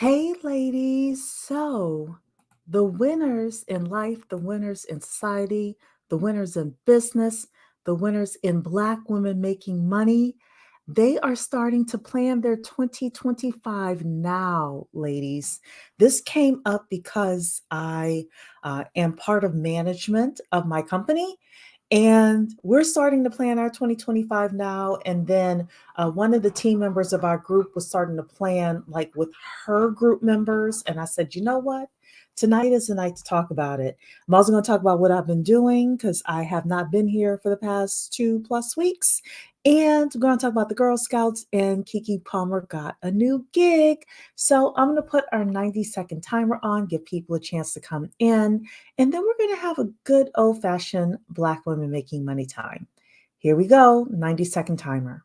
Hey, ladies. So, the winners in life, the winners in society, the winners in business, the winners in Black women making money, they are starting to plan their 2025 now, ladies. This came up because I am part of management of my company. And we're starting to plan our 2025 now. And then one of the team members of our group was starting to plan like with her group members. And I said, you know what? Tonight is the night to talk about it. I'm also going to talk about what I've been doing because I have not been here for the past 2+ weeks. And we're going to talk about the Girl Scouts, and Keke Palmer got a new gig. So I'm going to put our 90-second timer on, give people a chance to come in, and then we're going to have a good old-fashioned Black women making money time. Here we go, 90-second timer.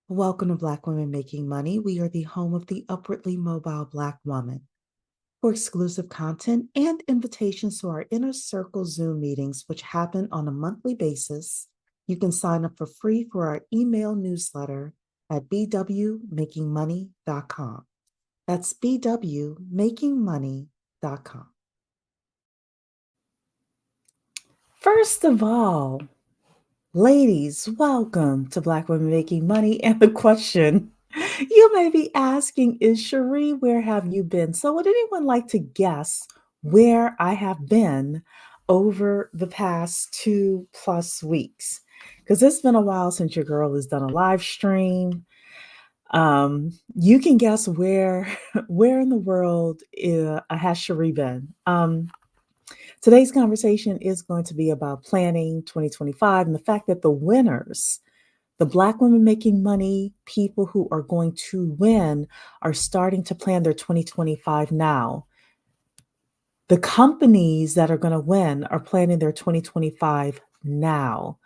Welcome to Black Women Making Money. We are the home of the upwardly mobile Black woman. For exclusive content and invitations to our Inner Circle Zoom meetings, which happen on a monthly basis, you can sign up for free for our email newsletter at bwmakingmoney.com. That's bwmakingmoney.com. First of all, ladies, welcome to Black Women Making Money. And the question you may be asking is, Cherie, where have you been? So would anyone like to guess where I have been over the past 2+ weeks? Because it's been a while since your girl has done a live stream. You can guess where in the world has Cherie been. Today's conversation is going to be about planning 2025 and the fact that the winners, the Black women making money, people who are going to win, are starting to plan their 2025 now. The companies that are going to win are planning their 2025 now.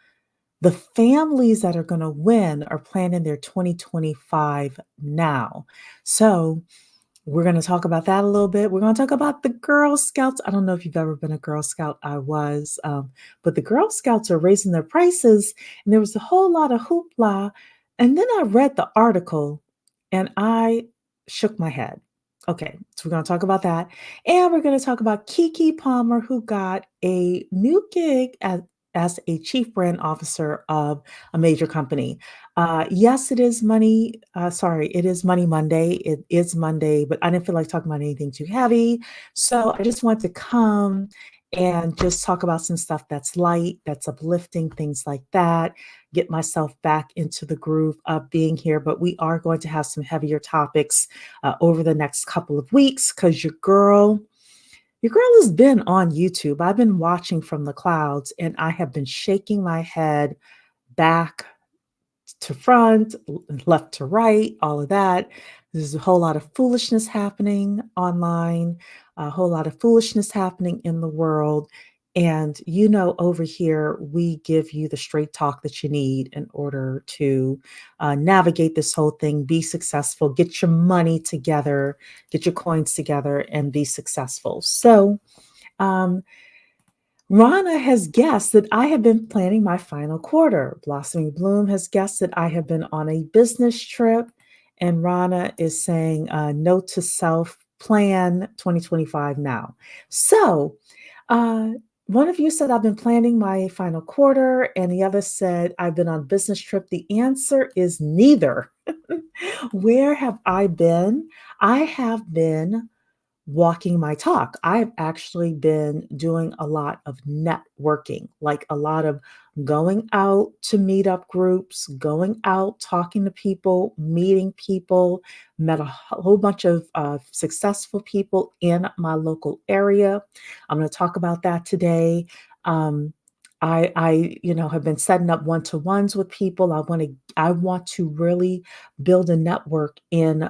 The families that are going to win are planning their 2025 now. So we're going to talk about that a little bit. We're going to talk about the Girl Scouts. I don't know if you've ever been a Girl Scout. I was, but the Girl Scouts are raising their prices, and there was a whole lot of hoopla. And then I read the article, and I shook my head. Okay, so we're going to talk about that. And we're going to talk about Keke Palmer, who got a new gig as a chief brand officer of a major company. Yes, it is money. It is Money Monday. It is Monday, but I didn't feel like talking about anything too heavy. So I just want to come and just talk about some stuff that's light, that's uplifting, things like that, get myself back into the groove of being here. But we are going to have some heavier topics over the next couple of weeks because your girl has been on YouTube. I've been watching from the clouds, and I have been shaking my head back to front, left to right, all of that. There's a whole lot of foolishness happening online, a whole lot of foolishness happening in the world. And over here, we give you the straight talk that you need in order to navigate this whole thing, be successful, get your money together, get your coins together, and be successful. So, um, Rana has guessed that I have been planning my final quarter. Blossoming Bloom has guessed that I have been on a business trip. And Rana is saying, note to self, plan 2025 now. So, uh, one of you said I've been planning my final quarter, and the other said I've been on business trip. The answer is neither. Where have I been? I have been walking my talk. I've actually been doing a lot of networking, like a lot of going out to meetup groups, going out, talking to people, meeting people, met a whole bunch of successful people in my local area. I'm going to talk about that today. Um, I have been setting up one-to-ones with people. I want to really build a network in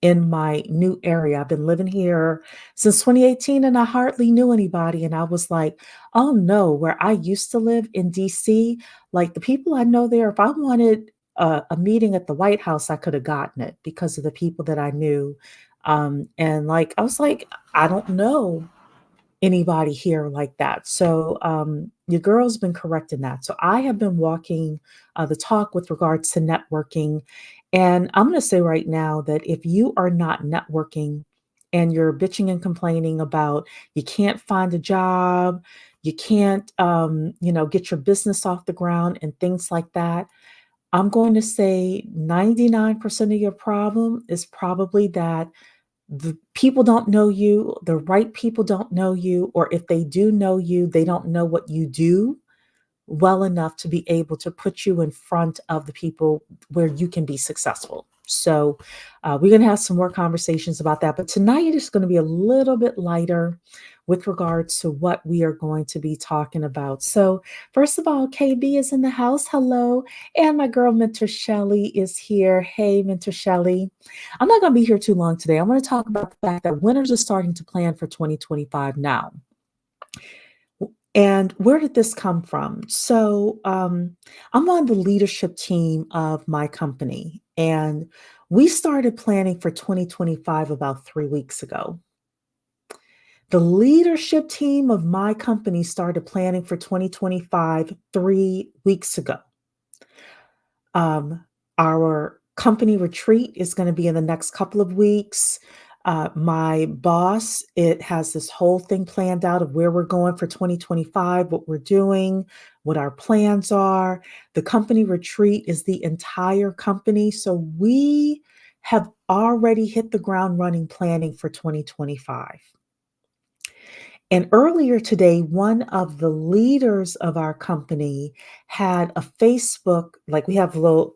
my new area. I've been living here since 2018 and I hardly knew anybody. And I was like, oh no, where I used to live in DC, like the people I know there, if I wanted a meeting at the White House, I could have gotten it because of the people that I knew. And like, I was like, I don't know anybody here like that. So your girl's been correct in that. So I have been walking the talk with regards to networking. And I'm going to say right now that if you are not networking and you're bitching and complaining about you can't find a job, you can't, get your business off the ground and things like that, I'm going to say 99% of your problem is probably that the people don't know you, the right people don't know you, or if they do know you, they don't know what you do well enough to be able to put you in front of the people where you can be successful. So, we're going to have some more conversations about that. But tonight it is going to be a little bit lighter with regards to what we are going to be talking about. So, first of all, KB is in the house. Hello. And my girl, Mentor Shelly, is here. Hey, Mentor Shelly. I'm not going to be here too long today. I'm going to talk about the fact that winners are starting to plan for 2025 now. And where did this come from? So, I'm on the leadership team of my company, and we started planning for 2025 about 3 weeks ago. The leadership team of my company started planning for 2025 3 weeks ago. Um, our company retreat is going to be in the next couple of weeks. My boss, it has this whole thing planned out of where we're going for 2025, what we're doing, what our plans are. The company retreat is the entire company. So we have already hit the ground running planning for 2025. And earlier today, one of the leaders of our company had a Facebook, like we have a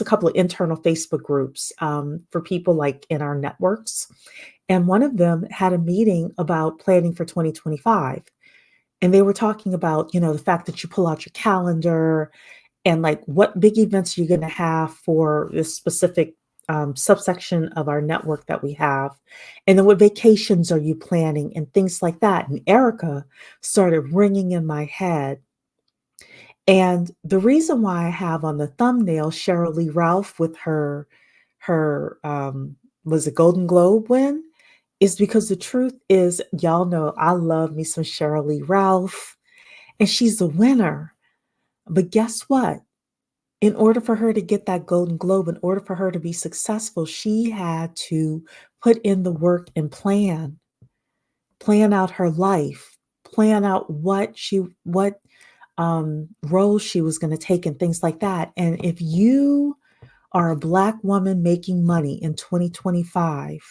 couple of internal Facebook groups for people like in our networks. And one of them had a meeting about planning for 2025. And they were talking about, the fact that you pull out your calendar and like what big events you're going to have for this specific subsection of our network that we have. And then what vacations are you planning and things like that. And Erica started ringing in my head. And the reason why I have on the thumbnail Cheryl Lee Ralph with her was a Golden Globe win is because the truth is, y'all know I love me some Cheryl Lee Ralph, and she's a winner. But guess what? In order for her to get that Golden Globe, in order for her to be successful, she had to put in the work and plan out her life, plan out what role she was going to take and things like that. And if you are a Black woman making money in 2025,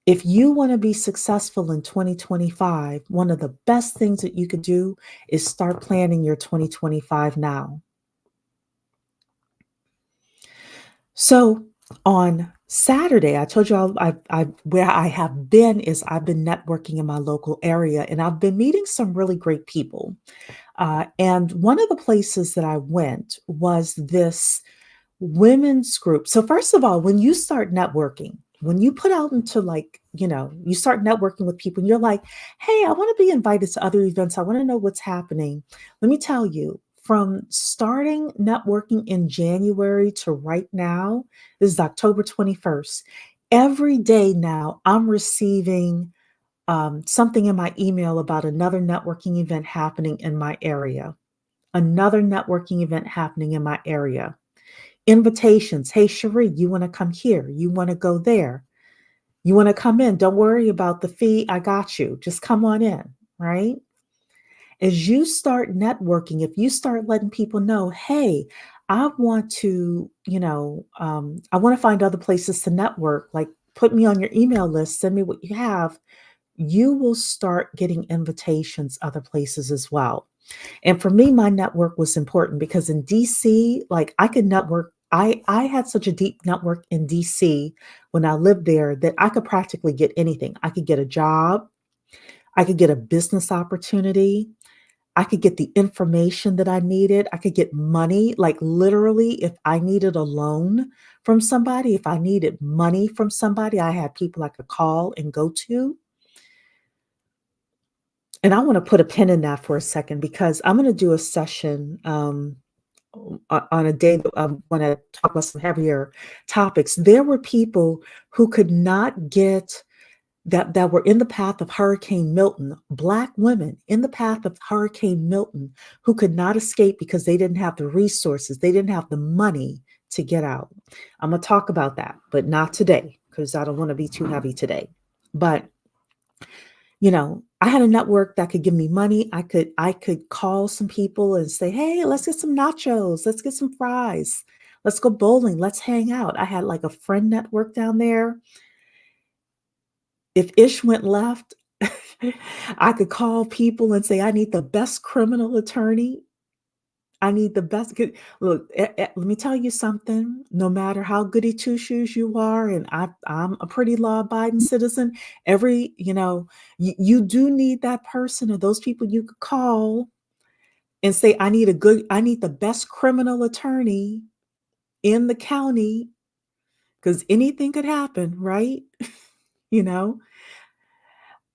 if you want to be successful in 2025, one of the best things that you could do is start planning your 2025 now. So on Saturday, I told you where I have been is I've been networking in my local area, and I've been meeting some really great people. And one of the places that I went was this Women's group. So first of all, when you start networking, when you put out into like, you start networking with people and you're like, hey, I want to be invited to other events. I want to know what's happening. Let me tell you, from starting networking in January to right now, this is October 21st. Every day now, I'm receiving something in my email about another networking event happening in my area, another networking event happening in my area. Invitations. Hey, Cherie, you want to come here? You want to go there? You want to come in? Don't worry about the fee. I got you. Just come on in, right? As you start networking, if you start letting people know, hey, I want to, I want to find other places to network, like put me on your email list, send me what you have, you will start getting invitations other places as well. And for me, my network was important because in DC, like I could network. I had such a deep network in DC when I lived there that I could practically get anything. I could get a job, I could get a business opportunity, I could get the information that I needed, I could get money. Like literally, if I needed a loan from somebody, if I needed money from somebody, I had people I could call and go to. And I want to put a pin in that for a second because I'm going to do a session on a day that I want to talk about some heavier topics. There were people who could not get that were in the path of Hurricane Milton, Black women in the path of Hurricane Milton who could not escape because they didn't have the resources, they didn't have the money to get out. I'm going to talk about that, but not today because I don't want to be too heavy today. But I had a network that could give me money. I could call some people and say, "Hey, let's get some nachos. Let's get some fries. Let's go bowling. Let's hang out." I had like a friend network down there. If ish went left, I could call people and say, "I need the best criminal attorney. I need the best." Look, let me tell you something. No matter how goody two shoes you are, and I'm a pretty law abiding citizen, you do need that person or those people you could call and say, I need the best criminal attorney in the county because anything could happen, right? you know,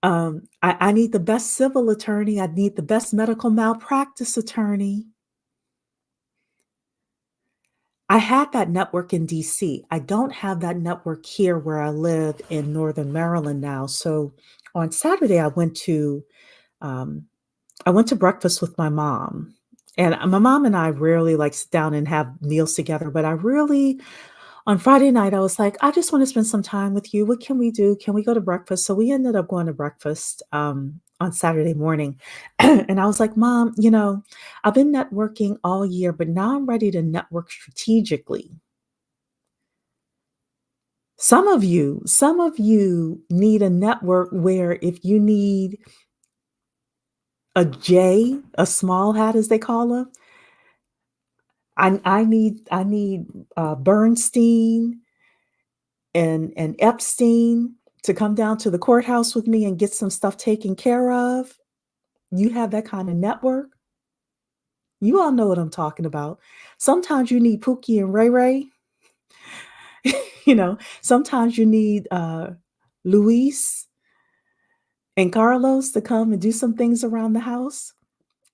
I need the best civil attorney. I need the best medical malpractice attorney. I had that network in DC. I don't have that network here where I live in Northern Maryland now. So on Saturday, um, I went to breakfast with my mom, and my mom and I rarely like sit down and have meals together. But I really on Friday night, I was like, "I just wanna spend some time with you. What can we do? Can we go to breakfast?" So we ended up going to breakfast, on Saturday morning. And I was like, "Mom, I've been networking all year, but now I'm ready to network strategically. Some of you need a network where if you need a J, a small hat as they call them, I need Bernstein and Epstein to come down to the courthouse with me and get some stuff taken care of. You have that kind of network. You all know what I'm talking about. Sometimes you need Pookie and Ray Ray. Sometimes you need Luis and Carlos to come and do some things around the house.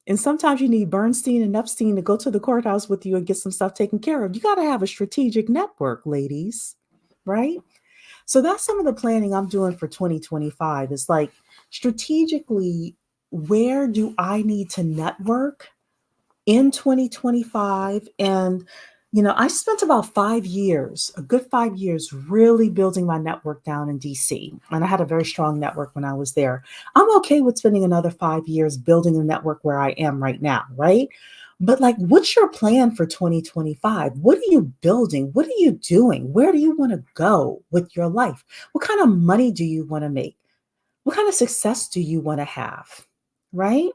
And sometimes you need Bernstein and Epstein to go to the courthouse with you and get some stuff taken care of. You got to have a strategic network, ladies, right? So that's some of the planning I'm doing for 2025. It's like strategically, where do I need to network in 2025? And, I spent about 5 years, a good 5 years, really building my network down in DC. And I had a very strong network when I was there. I'm okay with spending another 5 years building a network where I am right now, right? But like, what's your plan for 2025? What are you building? What are you doing? Where do you want to go with your life? What kind of money do you want to make? What kind of success do you want to have? Right?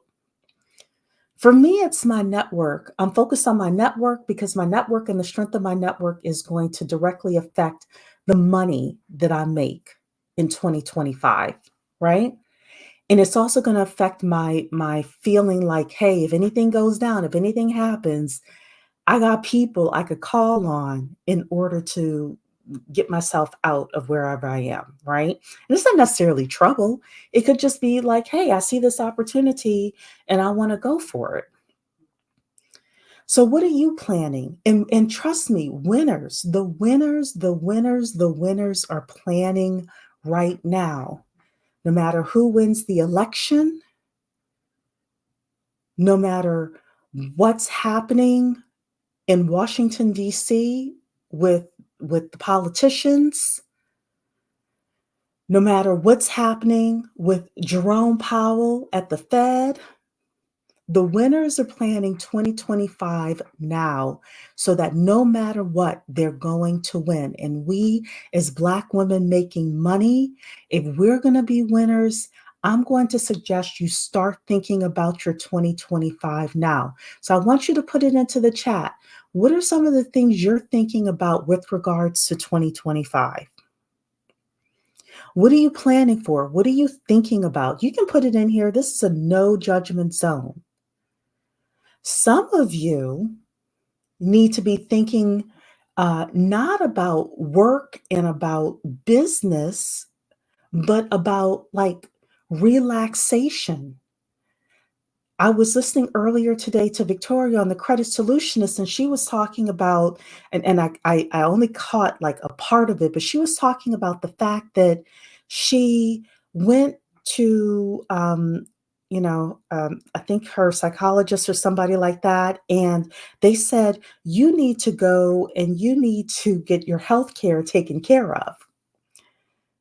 For me, it's my network. I'm focused on my network because my network and the strength of my network is going to directly affect the money that I make in 2025, right? And it's also going to affect my feeling like, hey, if anything goes down, if anything happens, I got people I could call on in order to get myself out of wherever I am, right? And it's not necessarily trouble. It could just be like, hey, I see this opportunity and I want to go for it. So what are you planning? And trust me, the winners are planning right now. No matter who wins the election, no matter what's happening in Washington D.C. with with the politicians, no matter what's happening with Jerome Powell at the Fed, the winners are planning 2025 now so that no matter what, they're going to win. And we, as Black women making money, if we're going to be winners, I'm going to suggest you start thinking about your 2025 now. So I want you to put it into the chat. What are some of the things you're thinking about with regards to 2025? What are you planning for? What are you thinking about? You can put it in here. This is a no judgment zone. Some of you need to be thinking not about work and about business, but about like relaxation. I was listening earlier today to Victoria on the Credit Solutionist, and she was talking about, and I only caught like a part of it, but she was talking about the fact that she went to, I think her psychologist or somebody like that, and they said, you need to go and you need to get your health care taken care of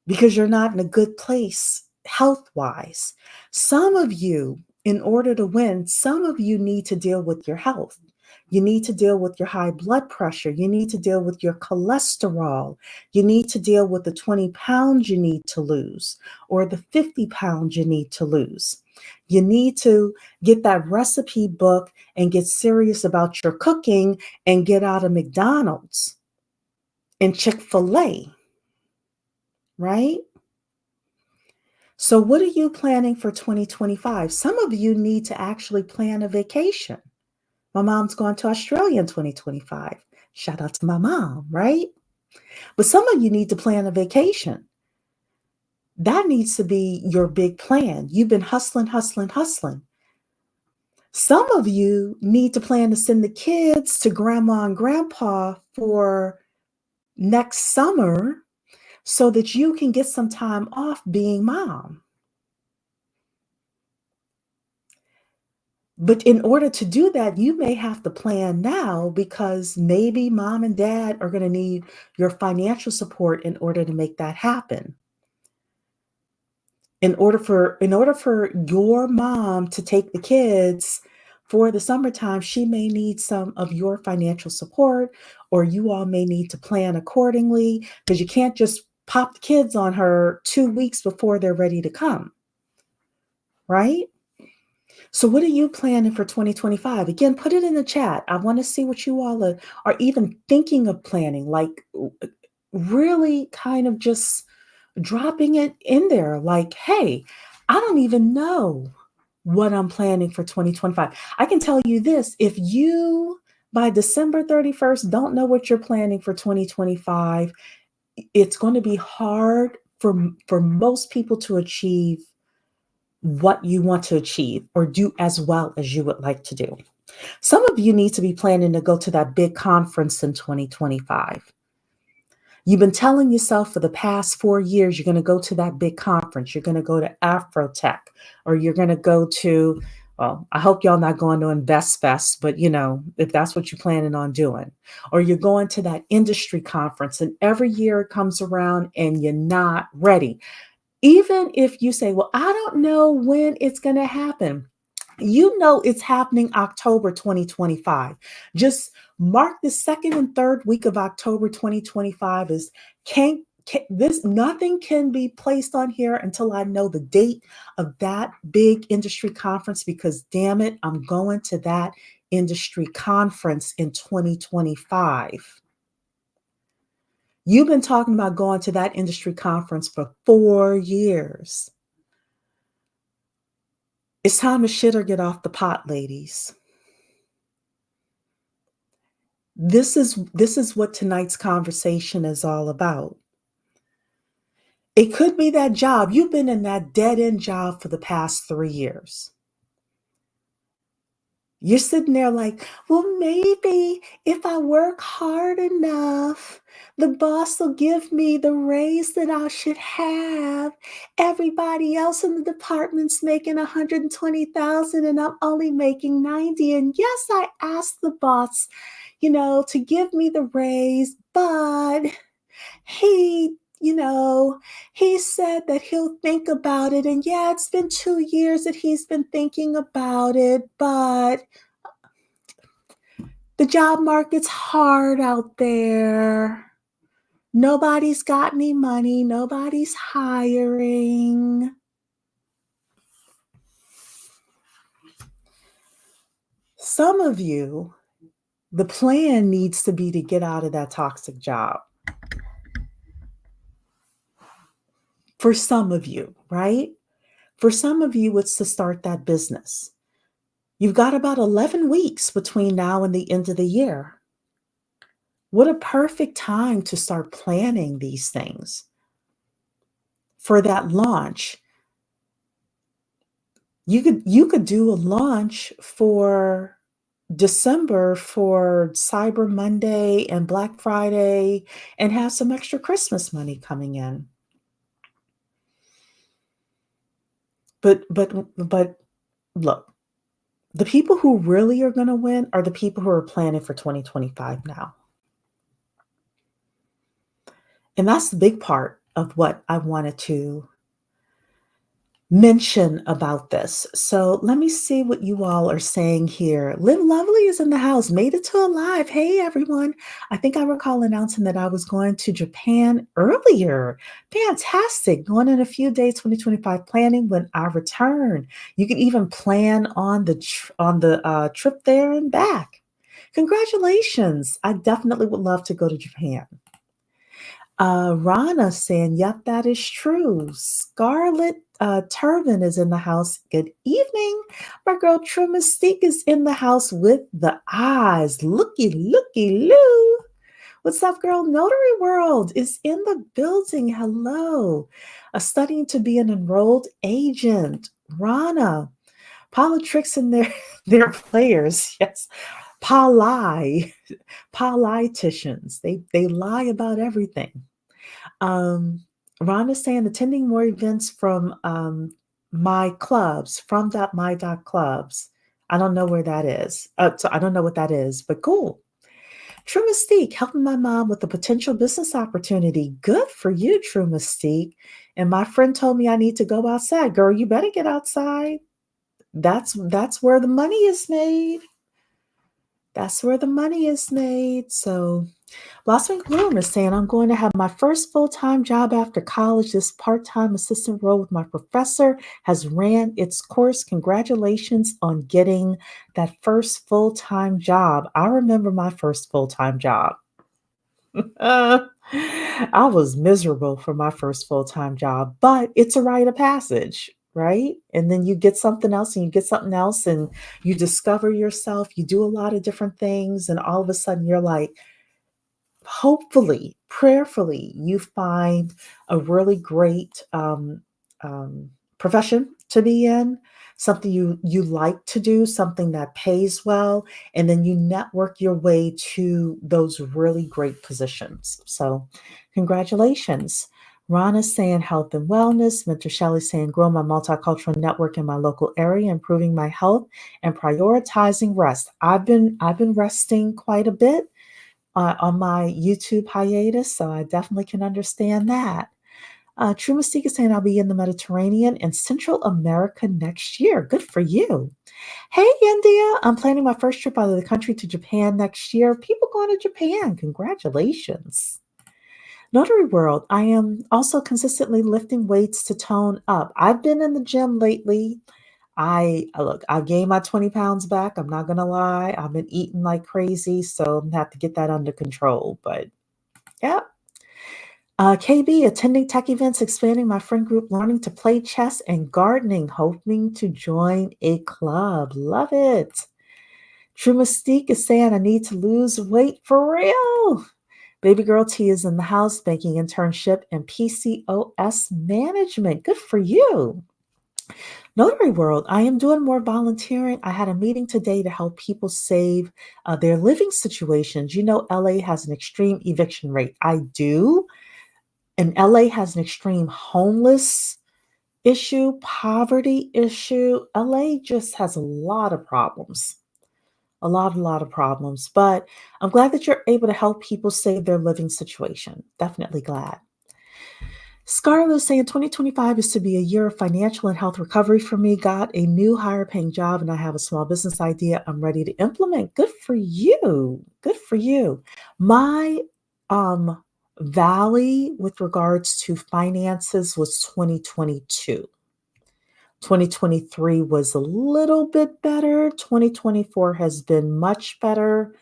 because you're not in a good place health wise. Some of you, in order to win, some of you need to deal with your health. You need to deal with your high blood pressure. You need to deal with your cholesterol. You need to deal with the 20 pounds you need to lose or the 50 pounds you need to lose. You need to get that recipe book and get serious about your cooking and get out of McDonald's and Chick-fil-A, right? So, what are you planning for 2025? Some of you need to actually plan a vacation. My mom's going to Australia in 2025. Shout out to my mom, right? But some of you need to plan a vacation. That needs to be your big plan. You've been hustling, hustling, hustling. Some of you need to plan to send the kids to grandma and grandpa for next summer so that you can get some time off being mom. But in order to do that, you may have to plan now because maybe mom and dad are going to need your financial support in order to make that happen. In order for your mom to take the kids for the summertime, she may need some of your financial support, or you all may need to plan accordingly because you can't just pop the kids on her 2 weeks before they're ready to come, right? So, what are you planning for 2025? Again, put it in the chat. I want to see what you all are even thinking of planning, like really kind of just dropping it in there. Like, hey, I don't even know what I'm planning for 2025. I can tell you this, if you by December 31st don't know what you're planning for 2025, it's going to be hard for most people to achieve what you want to achieve or do as well as you would like to do. Some of you need to be planning to go to that big conference in 2025. You've been telling yourself for the past 4 years you're going to go to that big conference. You're going to go to Afrotech, or you're going to go to, well, I hope y'all not going to Invest Fest, but if that's what you're planning on doing, or you're going to that industry conference, and every year it comes around and you're not ready. Even if you say, well, I don't know when it's going to happen, it's happening October 2025. Just mark the second and third week of October 2025 as this nothing can be placed on here until I know the date of that big industry conference, because damn it, I'm going to that industry conference in 2025. You've been talking about going to that industry conference for 4 years. It's time to shit or get off the pot, ladies. This is what tonight's conversation is all about. It could be that job. You've been in that dead end job for the past 3 years. You're sitting there like, well, maybe if I work hard enough, the boss will give me the raise that I should have. Everybody else in the department's making 120,000 and I'm only making 90. And yes, I asked the boss, to give me the raise, but he he said that he'll think about it. And yeah, it's been 2 years that he's been thinking about it, but the job market's hard out there. Nobody's got any money. Nobody's hiring. Some of you, the plan needs to be to get out of that toxic job. For some of you, right? For some of you, it's to start that business. You've got about 11 weeks between now and the end of the year. What a perfect time to start planning these things for that launch. You could do a launch for December for Cyber Monday and Black Friday and have some extra Christmas money coming in. But look, the people who really are going to win are the people who are planning for 2025 now. And that's the big part of what I wanted to mention about this. So let me see what you all are saying here. Live Lovely is in the house, made it to a live. Hey, everyone. I think I recall announcing that I was going to Japan earlier. Fantastic. Going in a few days, 2025 planning when I return. You can even plan on the trip there and back. Congratulations. I definitely would love to go to Japan. Rana saying, yep, that is true. Scarlett Turvin is in the house. Good evening. My girl True Mystique is in the house with the eyes. Looky, loo. What's up, girl? Notary World is in the building. Hello. Studying to be an enrolled agent. Rana. Politics and their players. Yes. Politicians. They lie about everything. Ron is saying attending more events from my clubs, from.my.clubs. I don't know where that is. So I don't know what that is, but cool. True Mystique, helping my mom with a potential business opportunity. Good for you, True Mystique. And my friend told me I need to go outside. Girl, you better get outside. That's where the money is made. That's where the money is made. So Blossoming Bloom is saying, I'm going to have my first full-time job after college. This part-time assistant role with my professor has ran its course. Congratulations on getting that first full-time job. I remember my first full-time job. I was miserable for my first full-time job, but it's a rite of passage, right? And then you get something else and you get something else and you discover yourself. You do a lot of different things. And all of a sudden you're like, hopefully, prayerfully, you find a really great profession to be in, something you like to do, something that pays well, and then you network your way to those really great positions. So, congratulations. Ron is saying health and wellness. Mentor Shelley saying grow my multicultural network in my local area, improving my health and prioritizing rest. I've been resting quite a bit on my YouTube hiatus, so I definitely can understand that. True Mystique is saying I'll be in the Mediterranean and Central America next year. Good for you. Hey, India, I'm planning my first trip out of the country to Japan next year. People going to Japan. Congratulations. Notary World, I am also consistently lifting weights to tone up. I've been in the gym lately. I gained my 20 pounds back. I'm not gonna lie. I've been eating like crazy, so I have to get that under control. But yeah. KB, attending tech events, expanding my friend group, learning to play chess and gardening, hoping to join a club. Love it. True Mystique is saying, I need to lose weight for real. Baby Girl T is in the house, banking internship and PCOS management. Good for you. Notary World, I am doing more volunteering. I had a meeting today to help people save their living situations. You know, LA has an extreme eviction rate. I do. And LA has an extreme homeless issue, poverty issue. LA just has a lot of problems. A lot of problems. But I'm glad that you're able to help people save their living situation. Definitely glad. Scarlett is saying 2025 is to be a year of financial and health recovery for me. Got a new higher paying job and I have a small business idea I'm ready to implement. Good for you. Good for you. My um valley with regards to finances was 2022. 2023 was a little bit better. 2024 has been much better.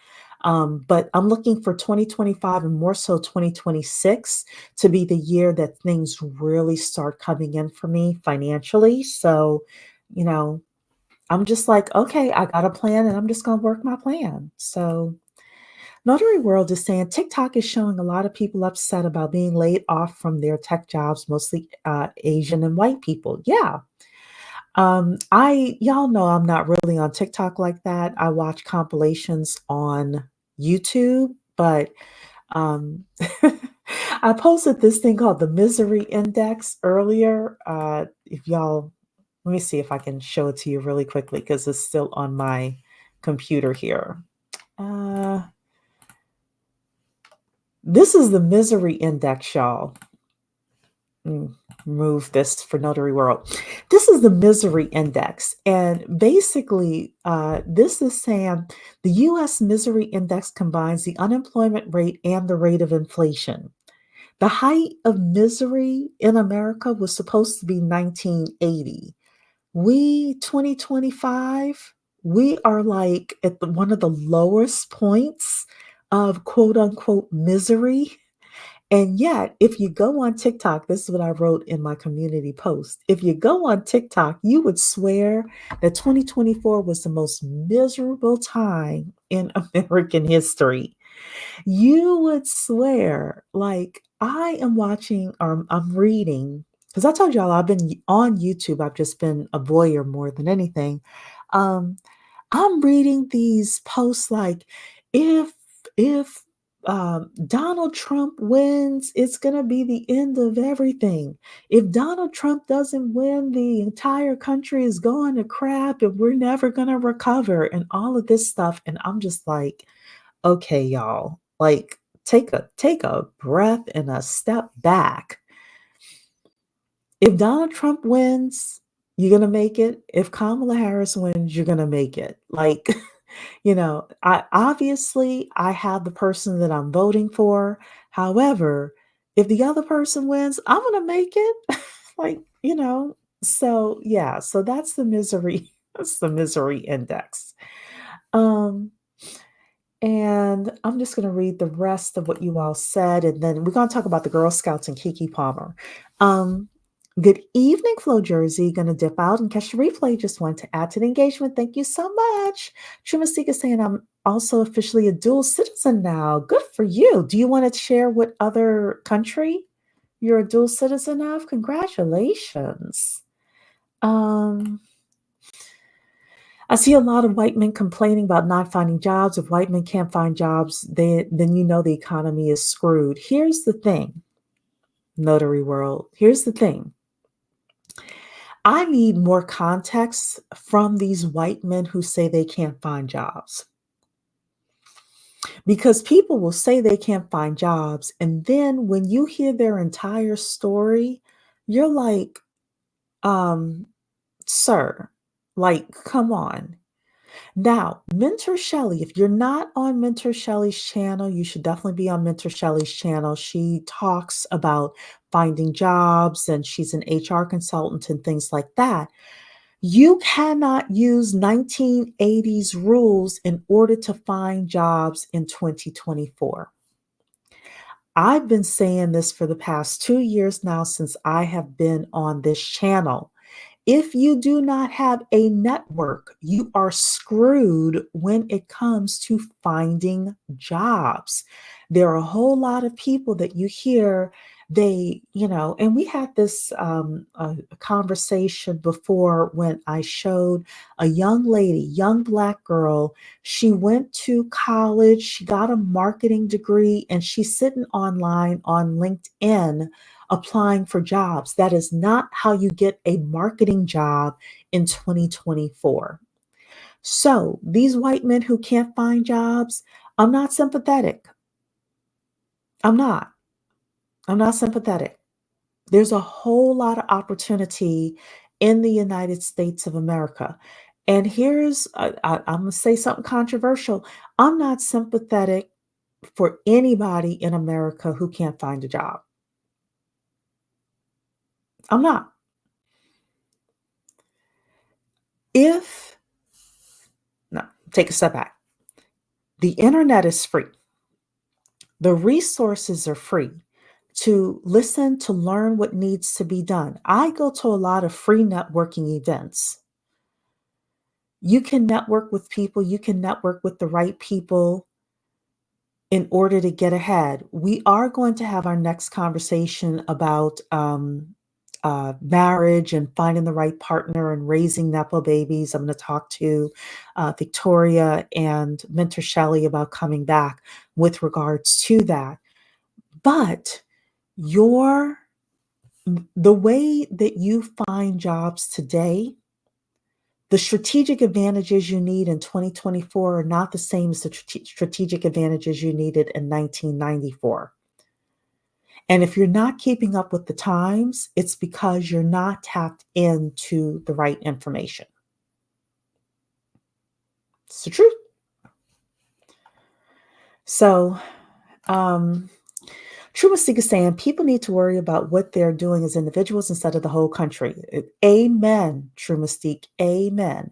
But I'm looking for 2025 and more so 2026 to be the year that things really start coming in for me financially. So, you know, I'm just like, okay, I got a plan and I'm just going to work my plan. So, Notary World is saying TikTok is showing a lot of people upset about being laid off from their tech jobs, mostly Asian and white people. Yeah, I y'all know I'm not really on TikTok like that. I watch compilations on YouTube, but um I posted this thing called the Misery Index earlier. If y'all let me see if I can show it to you really quickly because it's still on my computer here. Uh this is the Misery Index, y'all. Mm, Move this for Notary World. This is the misery index. And basically, this is saying the US misery index combines the unemployment rate and the rate of inflation. The height of misery in America was supposed to be 1980. We, 2025, we are like at one of the lowest points of quote unquote misery, and yet, if you go on TikTok, this is what I wrote in my community post. If you go on TikTok, you would swear that 2024 was the most miserable time in American history. You would swear, like, I am watching or I'm reading, because I told y'all I've been on YouTube, I've just been a voyeur more than anything. Um, I'm reading these posts like, if if Donald Trump wins, it's gonna be the end of everything. If Donald Trump doesn't win, the entire country is going to crap and we're never gonna recover and all of this stuff. And I'm just like, okay, y'all, like take a breath and a step back. If Donald Trump wins, you're gonna make it. If Kamala Harris wins, you're gonna make it. Like, I obviously I have the person that I'm voting for. However, if the other person wins, I'm gonna make it. like, so yeah, so that's the misery, that's the misery index. Um, and I'm just going to read the rest of what you all said, and then we're going to talk about the Girl Scouts and Keke Palmer. Um, Good evening, Flo Jersey. Going to dip out and catch the replay. Just want to add to the engagement. Thank you so much. Trimastika is saying I'm also officially a dual citizen now. Good for you. Do you want to share what other country you're a dual citizen of? Congratulations. Um, I see a lot of white men complaining about not finding jobs. If white men can't find jobs, then you know the economy is screwed. Here's the thing, Notary World. Here's the thing. I need more context from these white men who say they can't find jobs. Because people will say they can't find jobs. And then when you hear their entire story, you're like, sir, like, come on. Now, Mentor Shelley, if you're not on Mentor Shelley's channel, you should definitely be on Mentor Shelley's channel. She talks about finding jobs and she's an HR consultant and things like that. You cannot use 1980s rules in order to find jobs in 2024. I've been saying this for the past 2 years now since I have been on this channel. If you do not have a network, you are screwed when it comes to finding jobs. There are a whole lot of people that you hear and we had this a conversation before when I showed a young lady, young Black girl. She went to college, she got a marketing degree, and she's sitting online on LinkedIn applying for jobs. That is not how you get a marketing job in 2024. So, these white men who can't find jobs, I'm not sympathetic. I'm not. I'm not sympathetic. There's a whole lot of opportunity in the United States of America. And I'm going to say something controversial. I'm not sympathetic for anybody in America who can't find a job. I'm not. If, no, take a step back. The internet is free. The resources are free to listen, to learn what needs to be done. I go to a lot of free networking events. You can network with people, you can network with the right people in order to get ahead. We are going to have our next conversation about marriage and finding the right partner and raising nepo babies. I'm going to talk to Victoria and Mentor Shelley about coming back with regards to that. But your the way that you find jobs today, the strategic advantages you need in 2024 are not the same as the strategic advantages you needed in 1994. And if you're not keeping up with the times, it's because you're not tapped into the right information. It's the truth. So, True Mystique is saying people need to worry about what they're doing as individuals instead of the whole country. Amen, True Mystique. Amen.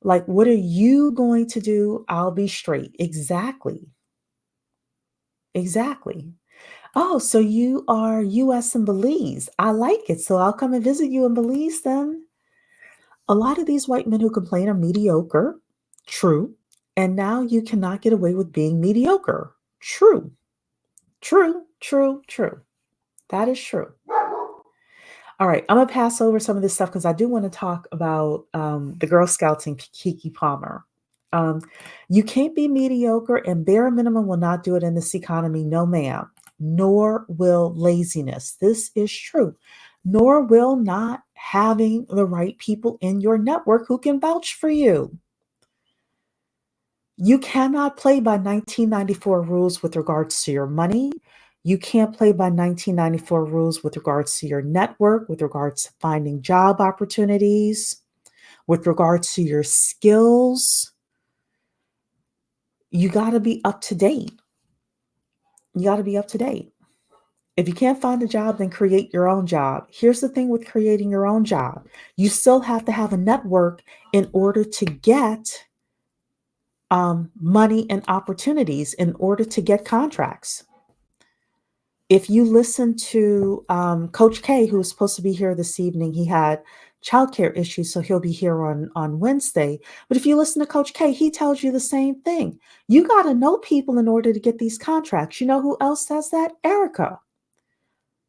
Like, what are you going to do? I'll be straight. Exactly. Exactly. Oh, so you are US and Belize. I like it. So I'll come and visit you in Belize then. A lot of these white men who complain are mediocre. True. And now you cannot get away with being mediocre. True. True. True. True. That is true. All right, I'm gonna pass over some of this stuff because I do want to talk about the Girl Scouts and Keke Palmer. Um, you can't be mediocre, and bare minimum will not do it in this economy. No, ma'am. Nor will laziness. This is true. Nor will not having the right people in your network who can vouch for you. You cannot play by 1994 rules with regards to your money. You can't play by 1994 rules with regards to your network, with regards to finding job opportunities, with regards to your skills. You got to be up to date. You got to be up to date. If you can't find a job, then create your own job. Here's the thing with creating your own job. You still have to have a network in order to get money and opportunities, in order to get contracts. If you listen to Coach K, who was supposed to be here this evening, he had childcare issues, so he'll be here on Wednesday. But if you listen to Coach K, he tells you the same thing. You got to know people in order to get these contracts. You know who else says that? Erica.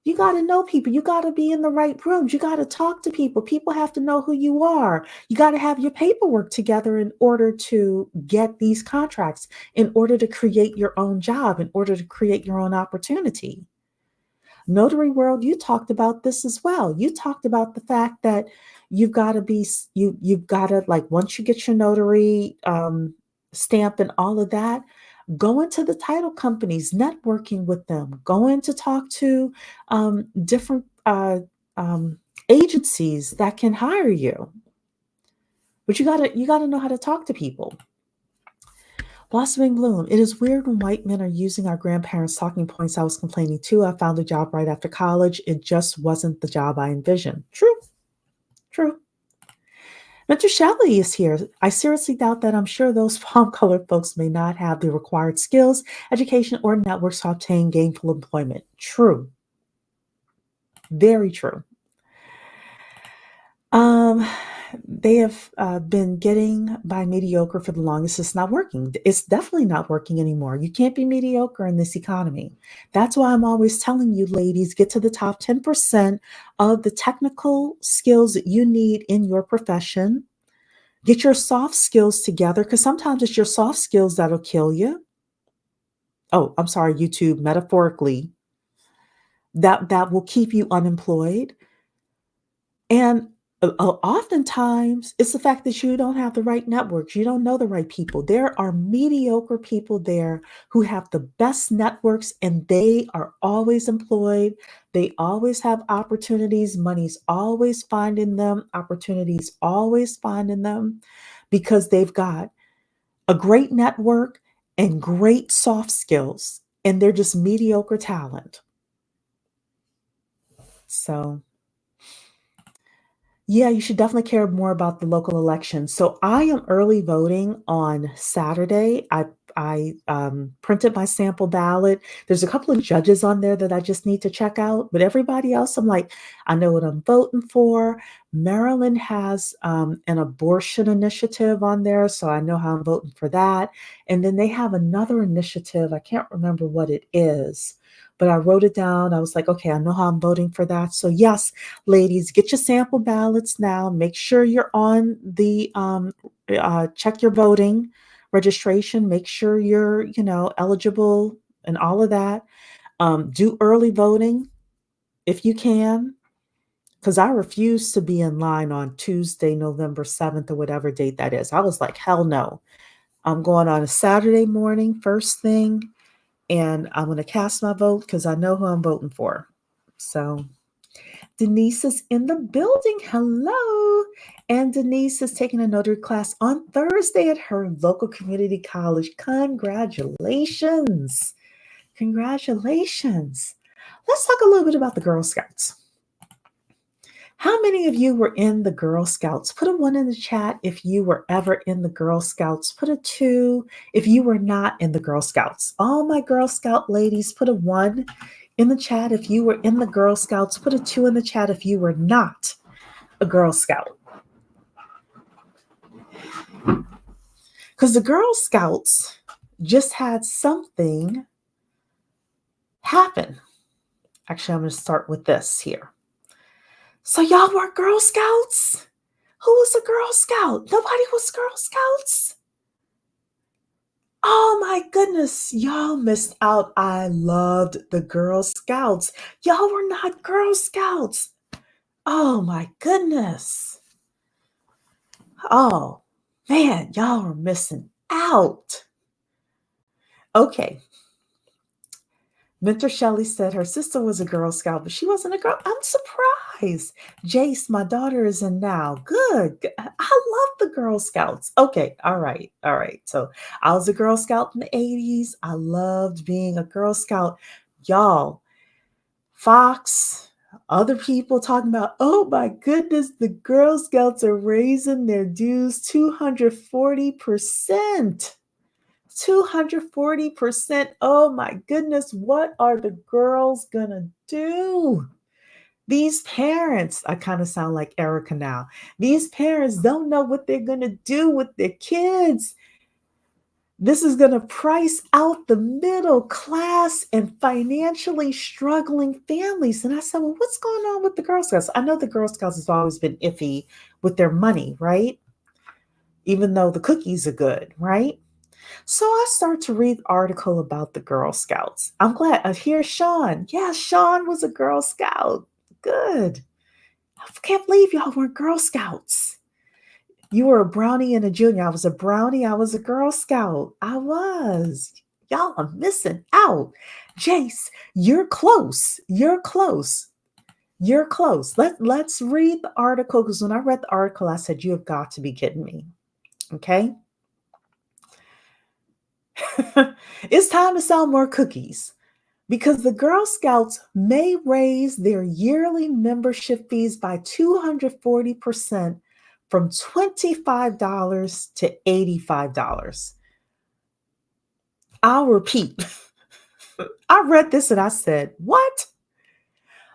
You got to know people. You got to be in the right rooms. You got to talk to people. People have to know who you are. You got to have your paperwork together in order to get these contracts, in order to create your own job, in order to create your own opportunity. Notary world, you talked about this as well. You talked about the fact that you've got to you've got to, like, once you get your notary stamp and all of that, go into the title companies, networking with them, go in to talk to different agencies that can hire you. But you gotta know how to talk to people. Blossoming Bloom. It is weird when white men are using our grandparents' talking points. I was complaining too. I found a job right after college. It just wasn't the job I envisioned. True. True. Mentor Shelley is here. I seriously doubt that. I'm sure those palm-colored folks may not have the required skills, education, or networks to obtain gainful employment. True. Very true. Um, they have been getting by mediocre for the longest. It's not working. It's definitely not working anymore. You can't be mediocre in this economy. That's why I'm always telling you, ladies, get to the top 10% of the technical skills that you need in your profession. Get your soft skills together because sometimes it's your soft skills that'll kill you. Oh, I'm sorry, YouTube, metaphorically, that will keep you unemployed. And oftentimes, it's the fact that you don't have the right networks. You don't know the right people. There are mediocre people there who have the best networks and they are always employed. They always have opportunities. Money's always finding them. Opportunities always finding them because they've got a great network and great soft skills. And they're just mediocre talent. So, yeah, you should definitely care more about the local elections. So I am early voting on Saturday. I printed my sample ballot. There's a couple of judges on there that I just need to check out, but everybody else, I'm like, I know what I'm voting for. Maryland has an abortion initiative on there, so I know how I'm voting for that. And then they have another initiative. I can't remember what it is, but I wrote it down. I was like, okay, I know how I'm voting for that. So yes, ladies, get your sample ballots now. Make sure you're on the check your voting registration. Make sure you're, eligible and all of that. Do early voting if you can, because I refuse to be in line on Tuesday, November 7th, or whatever date that is. I was like, hell no. I'm going on a Saturday morning, first thing, and I'm going to cast my vote because I know who I'm voting for. So Denise is in the building. Hello. And Denise is taking a notary class on Thursday at her local community college. Congratulations. Congratulations. Let's talk a little bit about the Girl Scouts. How many of you were in the Girl Scouts? Put a 1 in the chat if you were ever in the Girl Scouts. Put a 2 if you were not in the Girl Scouts. All my Girl Scout ladies, put a 1 in the chat if you were in the Girl Scouts. Put a 2 in the chat if you were not a Girl Scout. Because the Girl Scouts just had something happen. Actually, I'm going to start with this here. So y'all were Girl Scouts? Who was a Girl Scout? Nobody was Girl Scouts? Oh my goodness, y'all missed out. I loved the Girl Scouts. Y'all were not Girl Scouts. Oh my goodness. Oh man, y'all are missing out. Okay. Mentor Shelley said her sister was a Girl Scout, but she wasn't a girl. I'm surprised. Jace, my daughter is in now. Good. I love the Girl Scouts. Okay. All right. All right. So I was a Girl Scout in the 80s. I loved being a Girl Scout. Y'all, Fox, other people talking about, oh my goodness, the Girl Scouts are raising their dues 240%. 240%. Oh my goodness, what are the girls gonna do? These parents, I kind of sound like Erica now. These parents don't know what they're gonna do with their kids. This is gonna price out the middle class and financially struggling families. And I said, well, what's going on with the Girl Scouts? I know the Girl Scouts has always been iffy with their money, right? Even though the cookies are good, right? So I start to read the article about the Girl Scouts. I'm glad. Here's Sean. Yeah, Sean was a Girl Scout. Good. I can't believe y'all weren't Girl Scouts. You were a brownie and a junior. I was a brownie. I was a Girl Scout. I was. Y'all are missing out. Jace, you're close. You're close. You're close. Let's read the article because when I read the article, I said, you have got to be kidding me. Okay. It's time to sell more cookies because the Girl Scouts may raise their yearly membership fees by 240% from $25 to $85. I'll repeat. I read this and I said, what?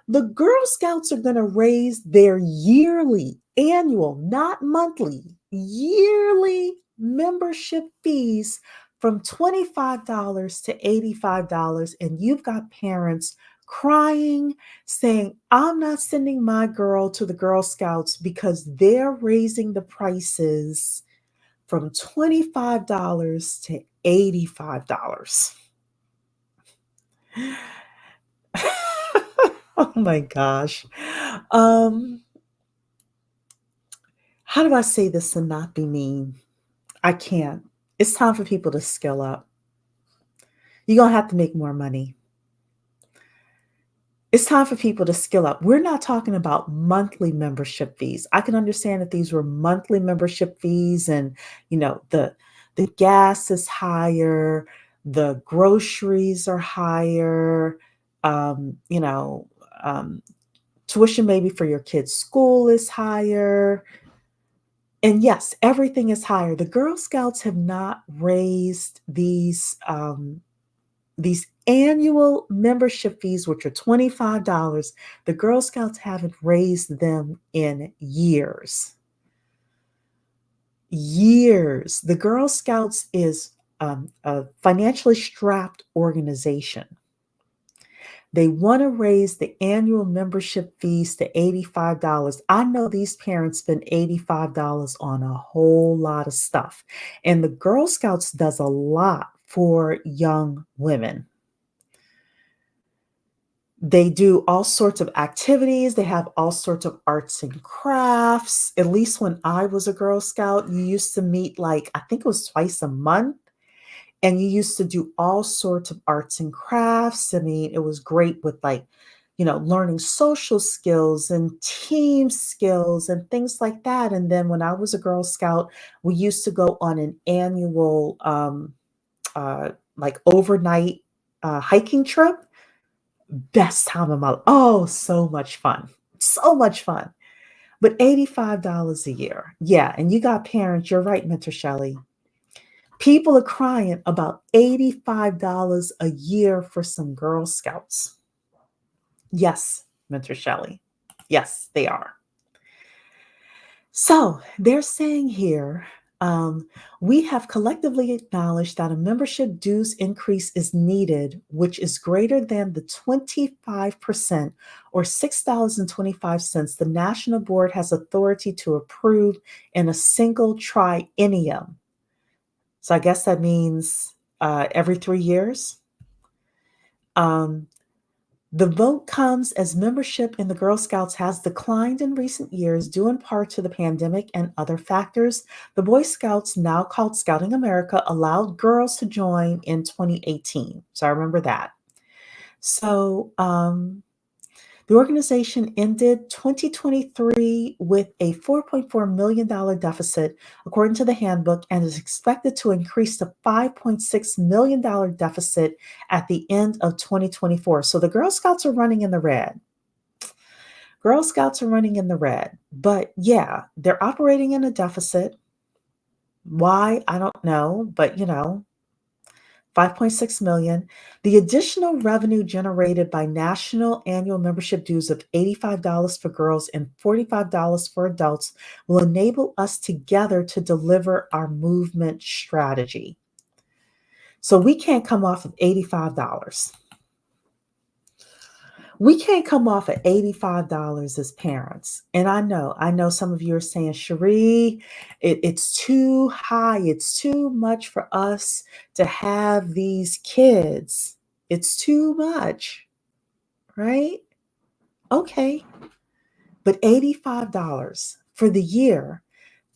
The Girl Scouts are going to raise their yearly, annual, not monthly, yearly membership fees from $25 to $85. And you've got parents crying, saying, I'm not sending my girl to the Girl Scouts because they're raising the prices from $25 to $85. Oh my gosh. Um, how do I say this and not be mean? I can't. It's time for people to skill up. You're going to have to make more money. It's time for people to skill up. We're not talking about monthly membership fees. I can understand if these were monthly membership fees and, the gas is higher, the groceries are higher, um, you know, um, tuition maybe for your kids' school is higher. And yes, everything is higher. The Girl Scouts have not raised these annual membership fees, which are $25. The Girl Scouts haven't raised them in years. Years. The Girl Scouts is a financially strapped organization. They want to raise the annual membership fees to $85. I know these parents spend $85 on a whole lot of stuff. And the Girl Scouts does a lot for young women. They do all sorts of activities. They have all sorts of arts and crafts. At least when I was a Girl Scout, you used to meet like, I think it was twice a month. And you used to do all sorts of arts and crafts. I mean, it was great with like, learning social skills and team skills and things like that. And then when I was a Girl Scout, we used to go on an annual, like overnight hiking trip. Best time of my life. Oh, so much fun. So much fun. But $85 a year. Yeah. And you got parents, you're right, Mentor Shelley. People are crying about $85 a year for some Girl Scouts. Yes, Mentor Shelley. Yes, they are. So they're saying here, we have collectively acknowledged that a membership dues increase is needed, which is greater than the 25% or $6.25 the National Board has authority to approve in a single triennium. So I guess that means every 3 years. Um, the vote comes as membership in the Girl Scouts has declined in recent years, due in part to the pandemic and other factors. The Boy Scouts, now called Scouting America, allowed girls to join in 2018. So I remember that. So the organization ended 2023 with a $4.4 million deficit, according to the handbook, and is expected to increase to $5.6 million deficit at the end of 2024. So the Girl Scouts are running in the red. Girl Scouts are running in the red. But yeah, they're operating in a deficit. Why? I don't know. But 5.6 million. The additional revenue generated by national annual membership dues of $85 for girls and $45 for adults will enable us together to deliver our movement strategy. So we can't come off of $85. We can't come off at $85 as parents. And I know some of you are saying, Cherie, it's too high. It's too much for us to have these kids. It's too much, right? Okay. But $85 for the year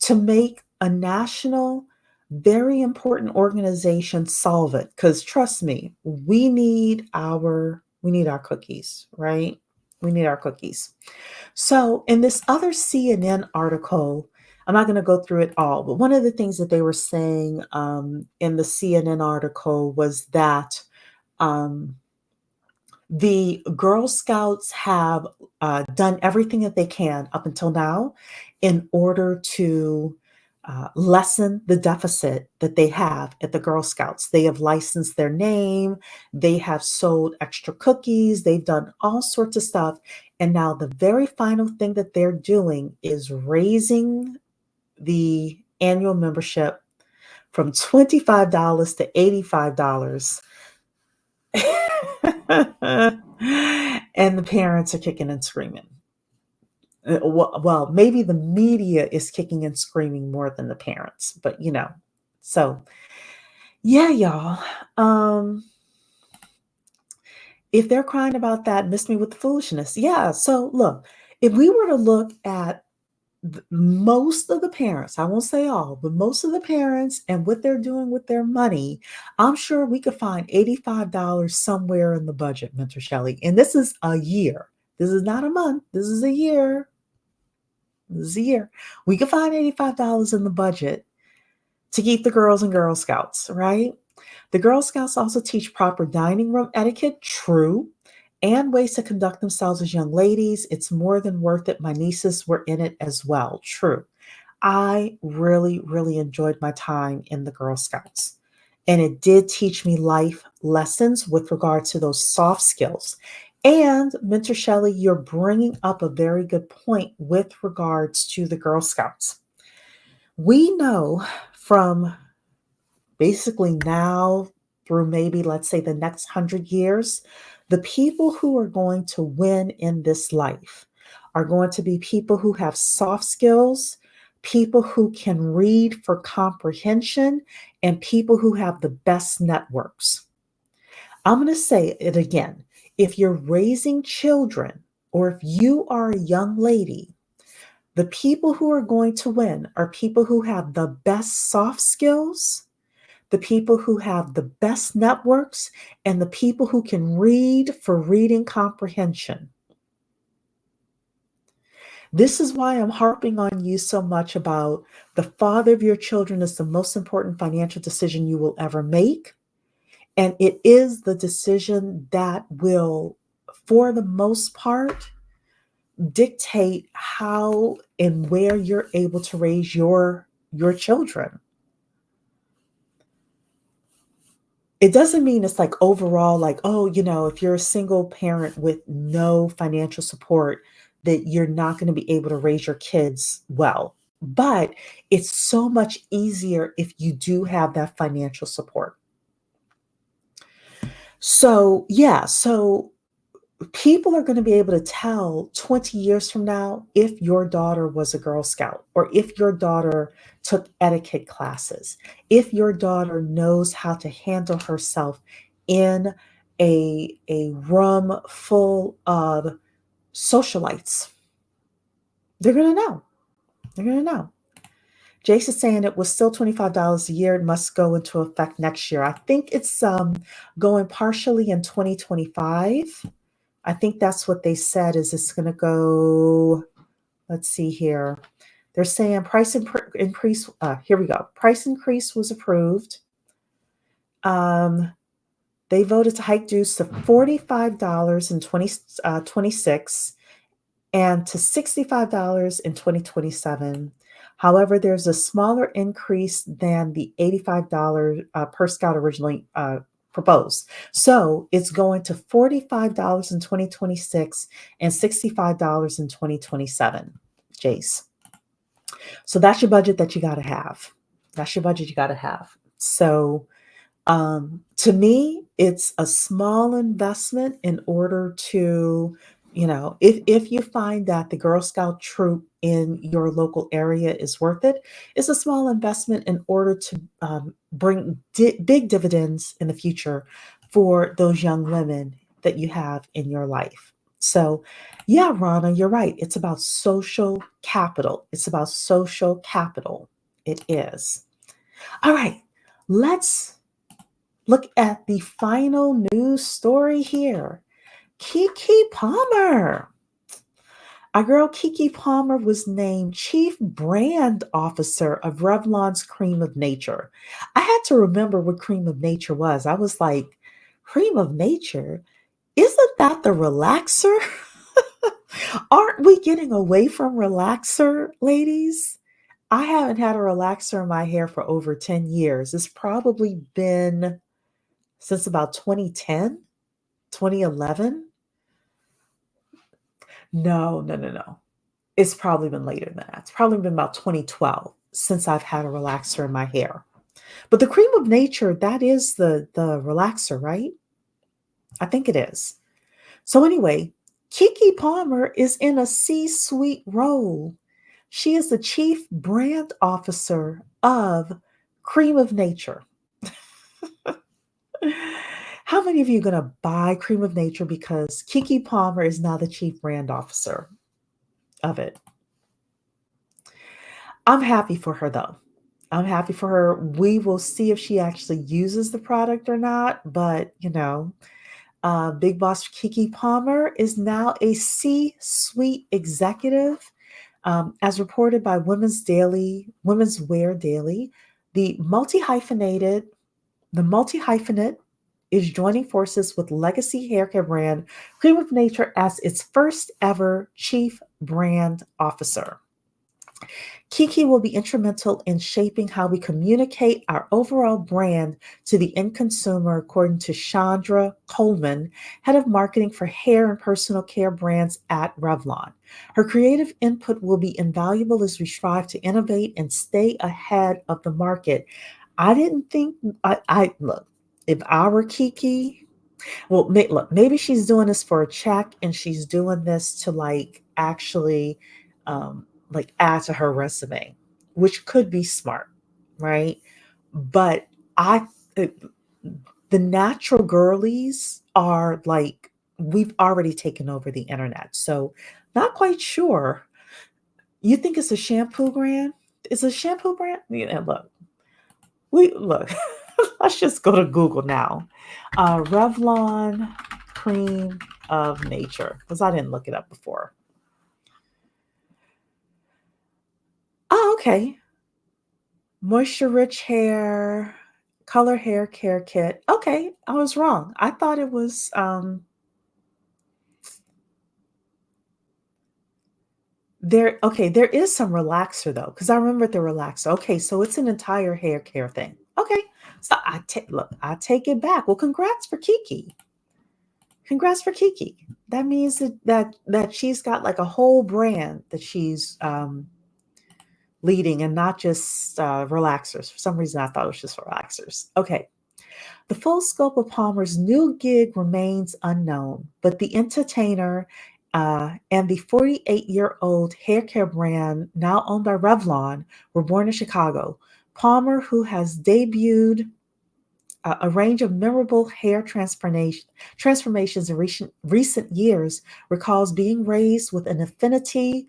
to make a national, very important organization solve it. Because trust me, we need our cookies, right? We need our cookies. So in this other CNN article, I'm not going to go through it all, but one of the things that they were saying in the CNN article was that um, the Girl Scouts have done everything that they can up until now in order to lessen the deficit that they have at the Girl Scouts. They have licensed their name, they have sold extra cookies, they've done all sorts of stuff. And now the very final thing that they're doing is raising the annual membership from $25 to $85. And the parents are kicking and screaming. Well, maybe the media is kicking and screaming more than the parents, but so yeah, y'all. Um, if they're crying about that, miss me with the foolishness. Yeah. So look, if we were to look at most of the parents, I won't say all, but most of the parents and what they're doing with their money, I'm sure we could find $85 somewhere in the budget, Mentor Shelley. And this is a year. This is not a month. This is a year. This is a year. We could find $85 in the budget to keep the girls and Girl Scouts, right? The Girl Scouts also teach proper dining room etiquette, true, and ways to conduct themselves as young ladies. It's more than worth it. My nieces were in it as well, true. I really, really enjoyed my time in the Girl Scouts. And it did teach me life lessons with regard to those soft skills. And Mentor Shelley, you're bringing up a very good point with regards to the Girl Scouts. We know from basically now through maybe, let's say, the next 100 years, the people who are going to win in this life are going to be people who have soft skills, people who can read for comprehension, and people who have the best networks. I'm going to say it again. If you're raising children, or if you are a young lady, the people who are going to win are people who have the best soft skills, the people who have the best networks, and the people who can read for reading comprehension. This is why I'm harping on you so much about the father of your children is the most important financial decision you will ever make. And it is the decision that will, for the most part, dictate how and where you're able to raise your children. It doesn't mean it's like overall, like, oh, if you're a single parent with no financial support, that you're not going to be able to raise your kids well. But it's so much easier if you do have that financial support. So, yeah, so people are going to be able to tell 20 years from now if your daughter was a Girl Scout, or if your daughter took etiquette classes, if your daughter knows how to handle herself in a room full of socialites. They're going to know. They're going to know. Jace is saying it was still $25 a year. It must go into effect next year. I think it's going partially in 2025. I think that's what they said, is it's going to go, let's see here. They're saying price increase. Here we go. Price increase was approved. They voted to hike dues to $45 in 2026 and to $65 in 2027. However, there's a smaller increase than the $85 per scout originally proposed. So it's going to $45 in 2026 and $65 in 2027, Jace. So that's your budget that you got to have. That's your budget you got to have. So to me, it's a small investment in order to, if you find that the Girl Scout troop in your local area is worth it, it's a small investment in order to bring big dividends in the future for those young women that you have in your life. So, yeah, Rana, you're right. It's about social capital. It's about social capital. It is. All right, let's look at the final news story here. Keke Palmer. Our girl Keke Palmer was named Chief Brand Officer of Revlon's Cream of Nature. I had to remember what Cream of Nature was. I was like, Cream of Nature? Isn't that the relaxer? Aren't we getting away from relaxer, ladies? I haven't had a relaxer in my hair for over 10 years. It's probably been since about 2010, 2011. No, no, no, no. It's probably been later than that. It's probably been about 2012 since I've had a relaxer in my hair. But the cream of nature, that is the relaxer, right? I think it is. So anyway, Keke Palmer is in a C-suite role. She is the chief brand officer of Cream of Nature. How many of you are going to buy Cream of Nature because Keke Palmer is now the chief brand officer of it? I'm happy for her though. I'm happy for her. We will see if she actually uses the product or not. But, Big Boss Keke Palmer is now a C suite executive. As reported by Women's Wear Daily, the multi hyphenate is joining forces with legacy hair care brand Cream of Nature as its first ever chief brand officer. Keke will be instrumental in shaping how we communicate our overall brand to the end consumer, according to Chandra Coleman, head of marketing for hair and personal care brands at Revlon. Her creative input will be invaluable as we strive to innovate and stay ahead of the market. I didn't think I look, if I were Keke, well, look, maybe she's doing this for a check and she's doing this to like add to her resume, which could be smart, right? But I, uh, the natural girlies are like, we've already taken over the internet. So, not quite sure. You think it's a shampoo brand? It's a shampoo brand? Yeah, look. Let's just go to Google now. Revlon Cream of Nature, because I didn't look it up before. Oh, okay. Moisture rich hair, color hair care kit. Okay, I was wrong. I thought it was there. Okay, there is some relaxer though, because I remember the relaxer. Okay, so it's an entire hair care thing. Okay, so I take it back. Well, congrats for Keke. Congrats for Keke. That means that she's got like a whole brand that she's leading, and not just relaxers. For some reason, I thought it was just relaxers. Okay. The full scope of Palmer's new gig remains unknown, but the entertainer and the 48-year-old hair care brand, now owned by Revlon, were born in Chicago. Palmer, who has debuted a range of memorable hair transformations in recent years, recalls being raised with an affinity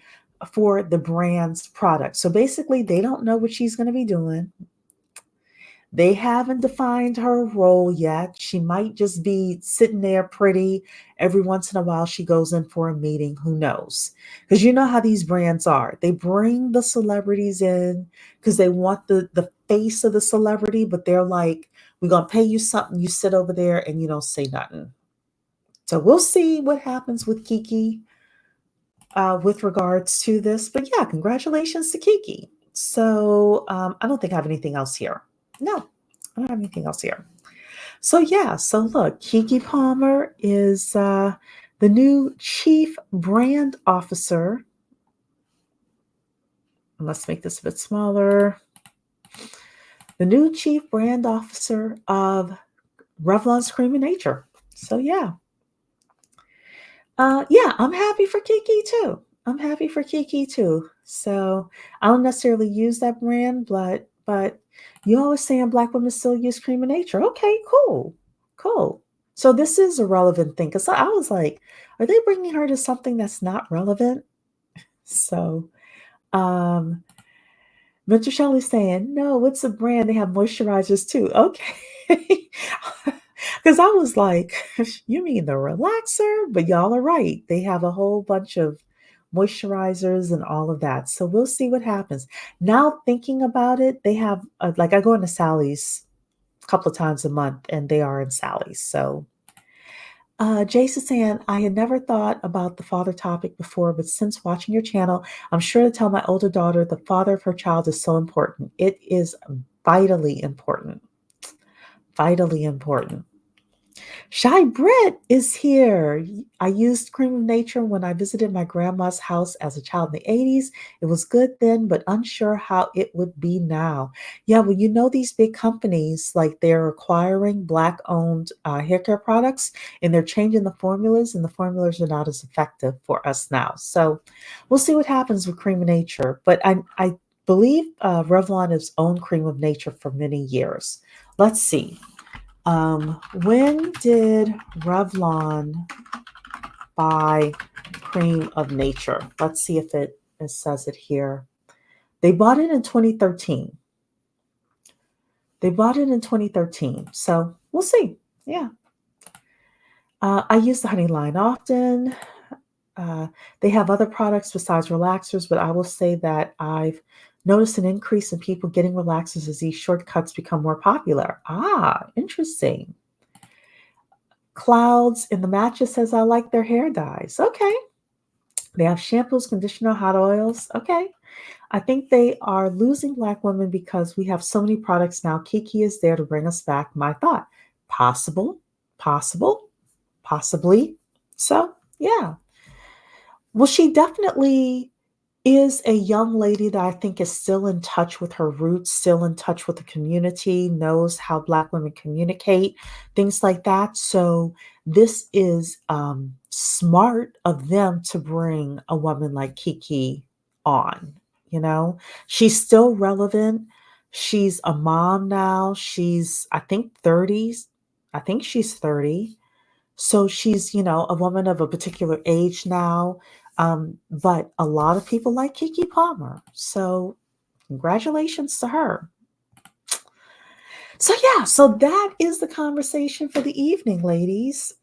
for the brand's product. So basically, they don't know what she's going to be doing. They haven't defined her role yet. She might just be sitting there pretty. Every once in a while, she goes in for a meeting. Who knows? Because you know how these brands are. They bring the celebrities in because they want the face of the celebrity, but they're like, we're going to pay you something. You sit over there and you don't say nothing. So we'll see what happens with Keke with regards to this. But yeah, congratulations to Keke. So I don't think I have anything else here. No, I don't have anything else here. So yeah, so look, Keke Palmer is the new chief brand officer. Let's make this a bit smaller. The new chief brand officer of Revlon's Cream of Nature. So yeah, I'm happy for Keke too. I'm happy for Keke too. So I don't necessarily use that brand, but you always saying black women still use Cream of Nature. Okay, cool, cool. So this is a relevant thing because I was like, are they bringing her to something that's not relevant? So, um, Mr. Shelley's saying, no, it's a brand. They have moisturizers too. Okay. Because I was like, you mean the relaxer? But y'all are right. They have a whole bunch of moisturizers and all of that. So we'll see what happens. Now, thinking about it, they have, like, I go into Sally's a couple of times a month and they are in Sally's. So Jason saying, I had never thought about the father topic before, but since watching your channel, I'm sure to tell my older daughter the father of her child is so important. It is vitally important. Vitally important. Shy Britt is here. I used Cream of Nature when I visited my grandma's house as a child in the 80s. It was good then, but unsure how it would be now. Yeah, well, these big companies, like they're acquiring Black owned hair care products and they're changing the formulas, and the formulas are not as effective for us now. So we'll see what happens with Cream of Nature. But I believe Revlon has owned Cream of Nature for many years. Let's see. When did Revlon buy Cream of Nature? Let's see if it says it here. They bought it in 2013. They bought it in 2013. So we'll see. Yeah. I use the honey line often. They have other products besides relaxers, but I will say that I've noticed an increase in people getting relaxers as these shortcuts become more popular. Ah, interesting. Clouds in the mattress says I like their hair dyes. Okay. They have shampoos, conditioner, hot oils. Okay. I think they are losing Black women because we have so many products now. Keke is there to bring us back. My thought. Possible, possible, possibly. So, yeah. Well, she definitely is a young lady that I think is still in touch with her roots, still in touch with the community, knows how Black women communicate, things like that. So this is smart of them to bring a woman like Keke on. You know, she's still relevant. She's a mom now. She's, I think, 30s. I think she's 30. So she's, a woman of a particular age now. But a lot of people like Keke Palmer. So congratulations to her. So yeah, so that is the conversation for the evening, ladies.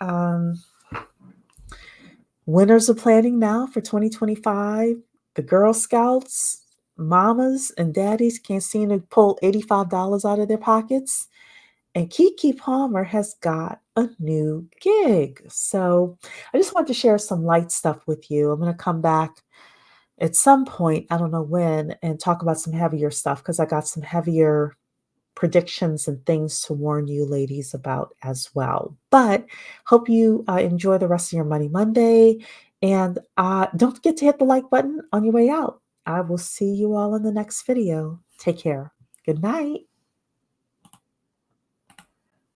Winners are planning now for 2025. The Girl Scouts, mamas and daddies can't seem to pull $85 out of their pockets. And Keke Palmer has got a new gig. So I just want to share some light stuff with you. I'm going to come back at some point, I don't know when, and talk about some heavier stuff because I got some heavier predictions and things to warn you ladies about as well. But hope you enjoy the rest of your Money Monday. And don't forget to hit the like button on your way out. I will see you all in the next video. Take care. Good night.